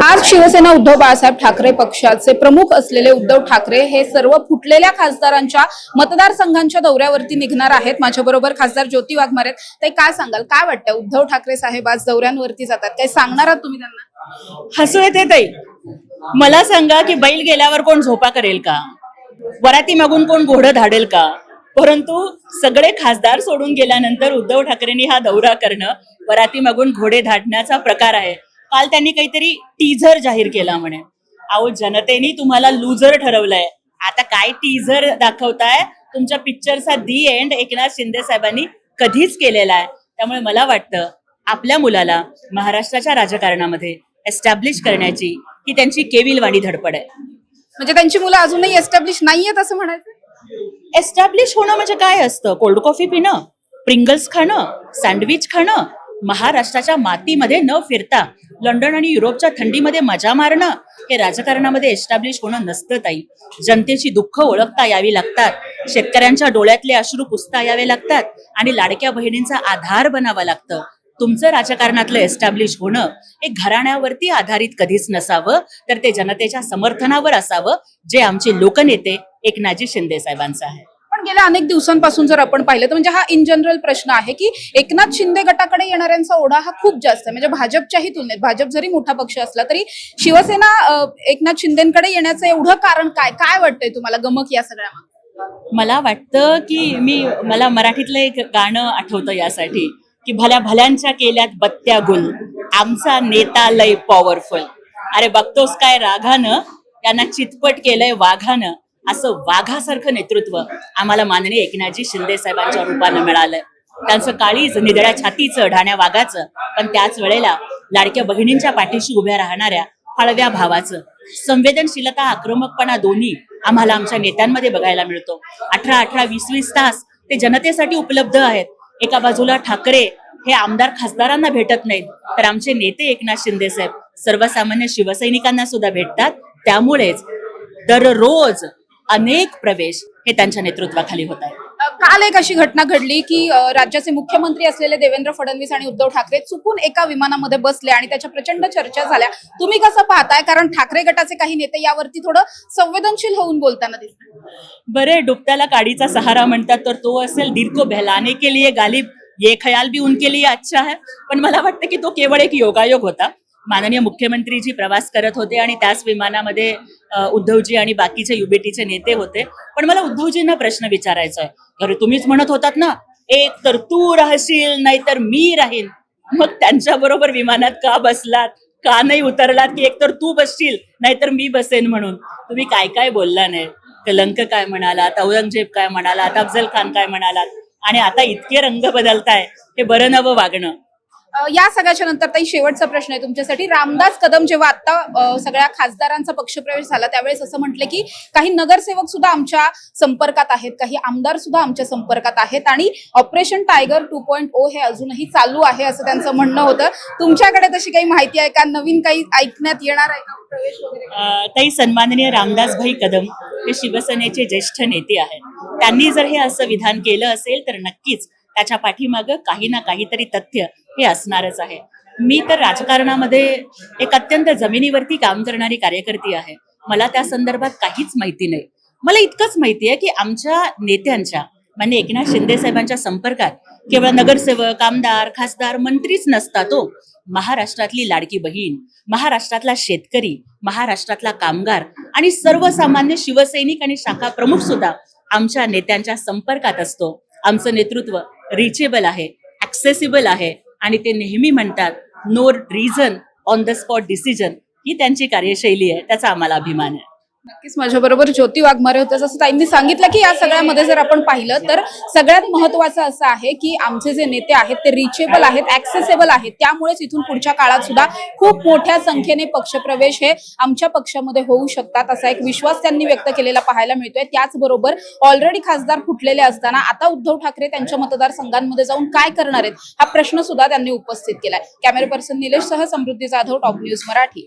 आज शिवसेना उद्धव बाळासाहेब ठाकरे पक्षाचे प्रमुख असलेले उद्धव ठाकरे हे सर्व फुटलेल्या खासदारांच्या मतदारसंघांच्या दौऱ्यावरती निघणार आहेत। माझ्याबरोबर खासदार ज्योती वाघमारे आहेत। ते काय सांगाल, काय वाटतं उद्धव ठाकरे साहेब आज दौऱ्यांवरती जातात, काय सांगणार आहात तुम्ही त्यांना? हसू येते ताई, मला सांगा की बैल गेल्यावर कोण झोपा करेल का, वराती मागून कोण घोडं धाडेल का? परंतु सगळे खासदार सोडून गेल्यानंतर उद्धव ठाकरेंनी हा दौरा करणं वराती मागून घोडे धाडण्याचा प्रकार आहे। काल त्यांनी काहीतरी टीझर जाहीर केला म्हणे। अहो, जनतेने तुम्हाला लूजर ठरवलंय, आता काय टीझर दाखवताय? तुमच्या पिक्चरचा दी एंड एकनाथ शिंदे साहेबांनी कधीच केलेला आहे। त्यामुळे मला वाटतं आपल्या मुलाला महाराष्ट्राच्या राजकारणामध्ये एस्टॅब्लिश करण्याची ही त्यांची केविलवाणी धडपड आहे। म्हणजे त्यांची मुलं अजूनही एस्टॅब्लिश नाहीयेत असं म्हणायचं? एस्टॅब्लिश होणं म्हणजे काय असतं? कोल्ड कॉफी पिणं, प्रिंगल्स खाणं, सँडविच खाणं, महाराष्ट्राच्या मातीमध्ये न फिरता लंडन आणि युरोपच्या थंडीमध्ये मजा मारणं, हे राजकारणामध्ये एस्टॅब्लिश होणं नसतं ताई। जनतेची दुःख ओळखता यावी लागतात, शेतकऱ्यांच्या डोळ्यातले अश्रू पुसता यावे लागतात आणि लाडक्या बहिणींचा आधार बनावा लागतं। तुमचं राजकारणातलं एस्टॅब्लिश होणं हे घराण्यावरती आधारित कधीच नसावं, तर ते जनतेच्या समर्थनावर असावं, जे आमचे लोकनेते एकनाथजी शिंदे साहेबांचं आहे। पण गेल्या अनेक दिवसांपासून जर आपण पाहिलं तर म्हणजे हा इन जनरल प्रश्न आहे की एकनाथ शिंदे गटाकडे येणाऱ्यांचा ओढा हा खूप जास्त आहे। म्हणजे भाजपच्याही तुलनेत, भाजप जरी मोठा पक्ष असला तरी शिवसेना एकनाथ शिंदेकडे येण्याचं एवढं कारण काय काय वाटतंय तुम्हाला गमक या सगळ्या? मला वाटतं की मला मराठीतलं एक गाणं आठवतं यासाठी की भल्या भल्यांच्या केल्यात बत्त्या गुल, आमचा नेता लय पॉवरफुल। अरे बघतोस काय रागानं, त्यांना चितपट केलंय वाघानं। असं वाघासारखं नेतृत्व आम्हाला माननीय एकनाथजी शिंदे साहेबांच्या रूपानं मिळालंय। त्यांचं काळीज निधड्या छातीचं, ढाण्या वाघाचं, पण त्याच वेळेला लाडक्या बहिणींच्या पाठीशी उभ्या राहणाऱ्या हळव्या भावाचं संवेदनशीलता, आक्रमकपणा दोन्ही आम्हाला आमच्या नेत्यांमध्ये बघायला मिळतो। 18-18, 20-20 तास ते जनतेसाठी उपलब्ध आहेत। एका बाजूला ठाकरे हे आमदार खासदारांना भेटत नाहीत, तर आमचे नेते एकनाथ शिंदे साहेब सर्वसामान्य शिवसैनिकांना सुद्धा भेटतात। त्यामुळेच दररोज अनेक प्रवेश हे त्यांच्या नेतृत्वाखाली होत आहेत। काल एक अशी घटना घडली की राज्याचे मुख्यमंत्री असलेले देवेंद्र फडणवीस आणि उद्धव ठाकरे चुकून एका विमानामध्ये बसले आणि त्याच्या प्रचंड चर्चा झाल्या। तुम्ही कसं पाहताय? कारण ठाकरे गटाचे काही नेते यावरती थोडं संवेदनशील होऊन बोलताना दिसतात। बरे, डुबत्याला काडीचा सहारा म्हणतात, तर तो असेल दिल को बहलाने के लिए गालिब, ये ख्याल भी उनके लिए अच्छा है। पण मला वाटतं की तो केवळ एक योगायोग होता। माननीय मुख्यमंत्रीजी प्रवास करत होते आणि त्याच विमानामध्ये उद्धवजी आणि बाकीचे युबीटीचे नेते होते। पण मला उद्धवजींना प्रश्न विचारायचा आहे, अरे तुम्हीच म्हणत होतात ना, एक तर तू राहशील नाहीतर मी राहीन, मग त्यांच्या बरोबर विमानात का बसलात? का नाही उतरलात की एक तर तू बसशील नाहीतर मी बसेन म्हणून? तुम्ही काय काय बोलला नाही? कलंक काय म्हणालात, औरंगजेब काय म्हणालात, अफजल खान काय म्हणालात, आणि आता इतके रंग बदलताय, हे बरं नवं वागणं। या सगळ्याच्या नंतर ताई शेवटचा प्रश्न आहे तुमच्यासाठी। रामदास कदम जेव्हा आता सगळ्या खासदारांचा पक्षप्रवेश झाला त्यावेळेस असं म्हटलं की काही नगरसेवक सुद्धा आमच्या संपर्कात आहेत, काही आमदार सुद्धा आमच्या संपर्कात आहेत आणि ऑपरेशन टायगर 2.0 हे अजूनही चालू आहे असं त्यांचं म्हणणं होतं। तुमच्याकडे तशी काही माहिती आहे का? नवीन काही ऐकण्यात येणार आहे का प्रवेश वगैरे? काही सन्माननीय रामदास भाई कदम हे शिवसेनेचे ज्येष्ठ नेते आहेत। त्यांनी जर हे असं विधान केलं असेल तर नक्कीच त्याच्या पाठीमागं काही ना काहीतरी तथ्य हे असणारच आहे। मी तर राजकारणामध्ये एक अत्यंत जमिनीवरती काम करणारी कार्यकर्ती आहे। मला त्या संदर्भात काहीच माहिती नाही। मला इतकंच माहिती आहे की आमच्या नेत्यांच्या म्हणजे एकनाथ शिंदे साहेबांच्या संपर्कात केवळ नगरसेवक, आमदार, खासदार, मंत्रीच नसतात। तो महाराष्ट्रातली लाडकी बहीण, महाराष्ट्रातला शेतकरी, महाराष्ट्रातला कामगार आणि सर्वसामान्य शिवसैनिक आणि शाखा प्रमुख सुद्धा आमच्या नेत्यांच्या संपर्कात असतो। आमचं नेतृत्व रिचेबल आहे, ऍक्सेसिबल आहे आणि ते नेहमी म्हणतात no reason on the spot decision, ही त्यांची कार्यशैली आहे, त्याचा आम्हाला अभिमान आहे। नक्कीच माझ्याबरोबर ज्योती वाघमारे होत्या। जसं ताईंनी सांगितलं की या सगळ्यामध्ये जर आपण पाहिलं तर सगळ्यात महत्वाचं असं आहे की आमचे जे नेते आहेत ते रिचेबल आहेत, ऍक्सेसेबल आहेत। त्यामुळेच इथून पुढच्या काळात सुद्धा खूप मोठ्या संख्येने पक्षप्रवेश हे आमच्या पक्षामध्ये होऊ शकतात असा एक विश्वास त्यांनी व्यक्त केलेला पाहायला मिळतोय। त्याचबरोबर ऑलरेडी खासदार फुटलेले असताना आता उद्धव ठाकरे त्यांच्या मतदारसंघांमध्ये जाऊन काय करणार आहेत हा प्रश्न सुद्धा त्यांनी उपस्थित केलाय। कॅमेरा पर्सन निलेश सह समृद्धी जाधव, टॉप न्यूज मराठी।